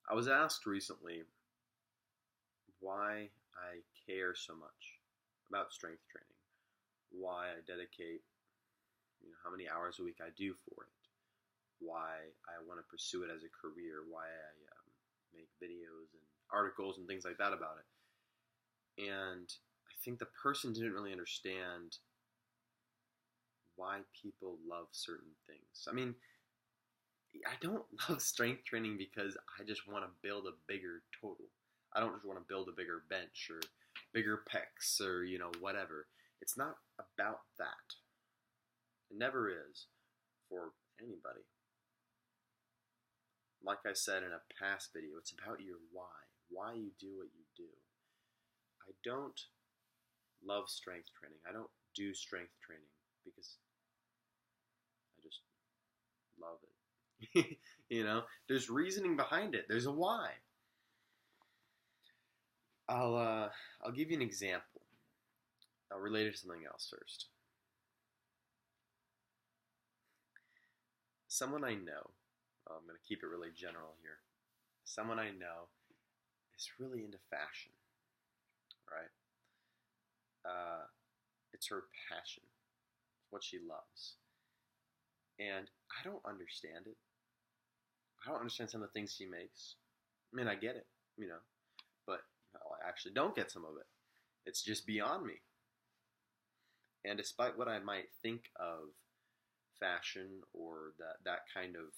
I was asked recently why I care so much about strength training, why I dedicate, how many hours a week I do for it, why I want to pursue it as a career, why I make videos and articles and things like that about it. And I think the person didn't really understand why people love certain things. I mean, I don't love strength training because I just want to build a bigger total. I don't just want to build a bigger bench or bigger pecs or, whatever. It's not about that. It never is for anybody. Like I said in a past video, it's about your why you do what you do. I don't love strength training. I don't do strength training because I just love it. There's reasoning behind it. There's a why. I'll give you an example. I'll relate it to something else first. Someone I know, I'm going to keep it really general here. Someone I know is really into fashion, right? It's her passion. It's what she loves. And I don't understand it. I don't understand some of the things she makes. I mean, I get it, but I actually don't get some of it. It's just beyond me. And despite what I might think of fashion or that kind of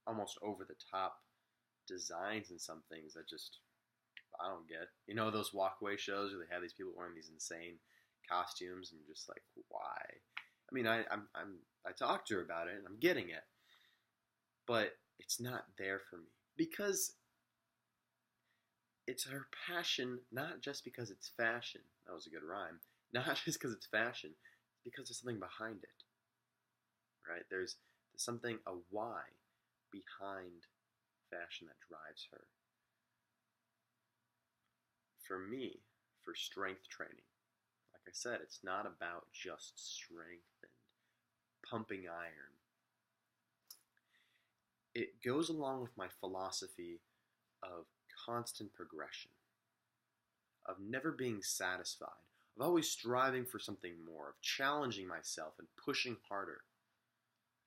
almost over the top designs and some things that just I don't get. Those walkway shows where they have these people wearing these insane costumes and just like why? I mean, I talked to her about it and I'm getting it, but it's not there for me because it's her passion, not just because it's fashion. That was a good rhyme. Not just because it's fashion, because there's something behind it, right? There's something, a why behind fashion that drives her. For me, for strength training, like I said, it's not about just strength and pumping iron. It goes along with my philosophy of constant progression, of never being satisfied, of always striving for something more, of challenging myself and pushing harder.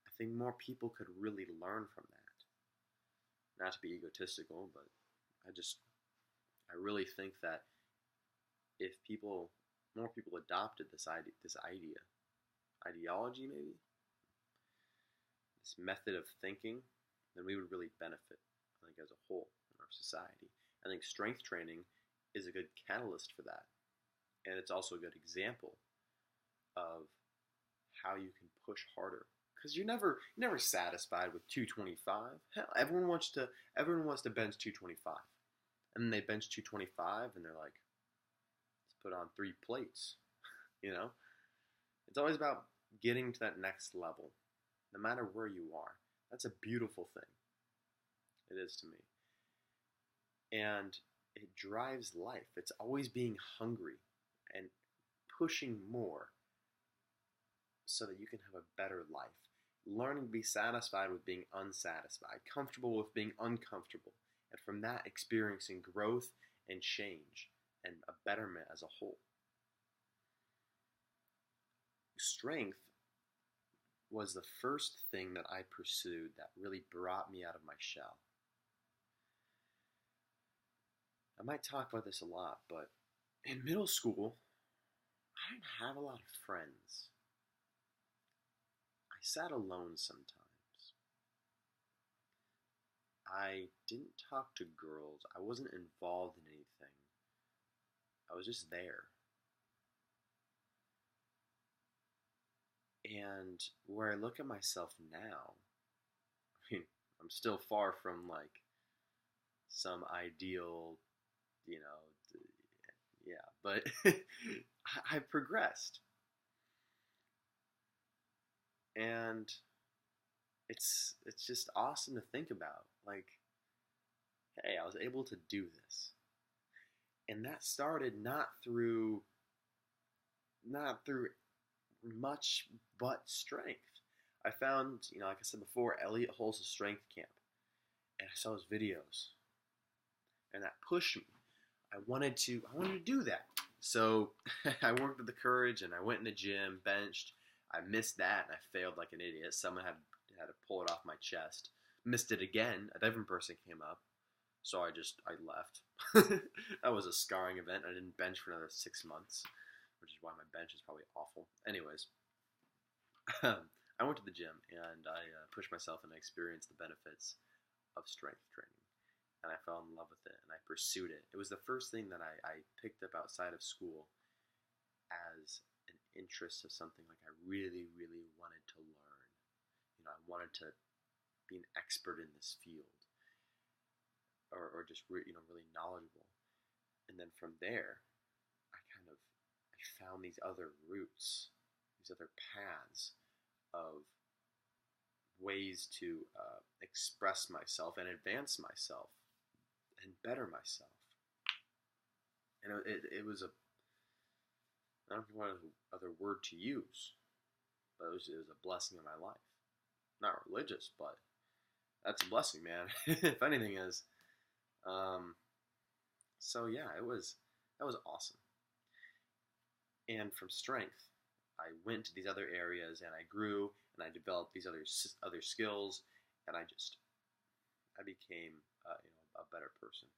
I think more people could really learn from that. Not to be egotistical, but I really think that if more people adopted this ideology maybe, this method of thinking, then we would really benefit, I think, as a whole in our society. I think strength training is a good catalyst for that. And it's also a good example of how you can push harder. Because you're never satisfied with 225. Hell, everyone wants to bench 225. And then they bench 225 and they're like, let's put on 3 plates. It's always about getting to that next level, no matter where you are. That's a beautiful thing. It is to me. And it drives life. It's always being hungry and pushing more so that you can have a better life. Learning to be satisfied with being unsatisfied, comfortable with being uncomfortable, and from that experiencing growth and change and a betterment as a whole. Strength was the first thing that I pursued that really brought me out of my shell. I might talk about this a lot, but in middle school, I didn't have a lot of friends. I sat alone sometimes. I didn't talk to girls. I wasn't involved in anything. I was just there. And where I look at myself now, I mean, I'm still far from like some ideal, yeah, but I've progressed. And it's just awesome to think about. Like, hey, I was able to do this. And that started not through much but strength. I found, like I said before, Elliot Holz's strength camp, and I saw his videos, and that pushed me. I wanted to do that. So I worked with the courage, and I went in the gym, benched. I missed that, and I failed like an idiot. Someone had to pull it off my chest. Missed it again. A different person came up, so I left. That was a scarring event. I didn't bench for another 6 months, which is why my bench is probably awful. Anyways, I went to the gym and I pushed myself and I experienced the benefits of strength training. And I fell in love with it and I pursued it. It was the first thing that I picked up outside of school as an interest of something like I really, really wanted to learn. I wanted to be an expert in this field or just really knowledgeable. And then from there, I found these other routes, these other paths of ways to express myself and advance myself and better myself. And it was I don't know what other word to use, but it was a blessing in my life. Not religious, but that's a blessing, man. If anything is. So yeah, that was awesome. And from strength, I went to these other areas and I grew and I developed these other skills, and I became a better person.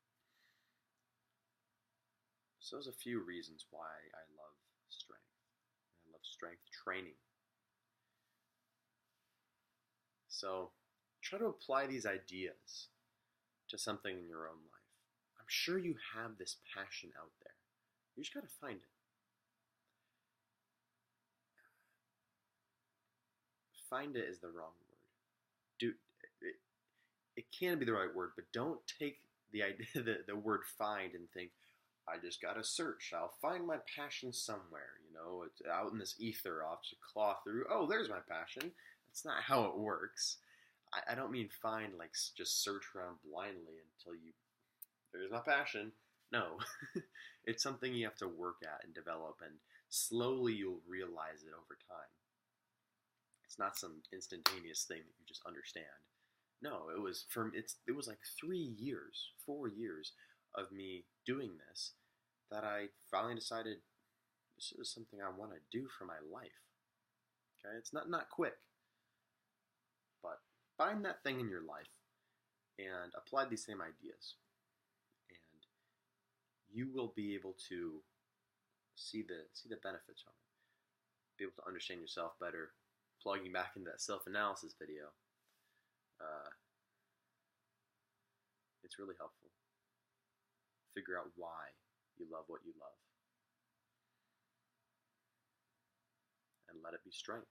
So there's a few reasons why I love strength. I love strength training. So try to apply these ideas to something in your own life. I'm sure you have this passion out there. You just got to find it. Find it is the wrong word. It can be the right word, but don't take the idea, the word find, and think, I just gotta search. I'll find my passion somewhere. It's out in this ether. I'll just claw through. Oh, there's my passion. That's not how it works. I don't mean find like just search around blindly until there's my passion. No, it's something you have to work at and develop, and slowly you'll realize it over time. It's not some instantaneous thing that you just understand. No, it was like 3 years, 4 years of me doing this that I finally decided this is something I want to do for my life. Okay, it's not quick, but find that thing in your life and apply these same ideas, and you will be able to see the benefits from it. Be able to understand yourself better. Plugging back into that self-analysis video, it's really helpful. Figure out why you love what you love, and let it be strength.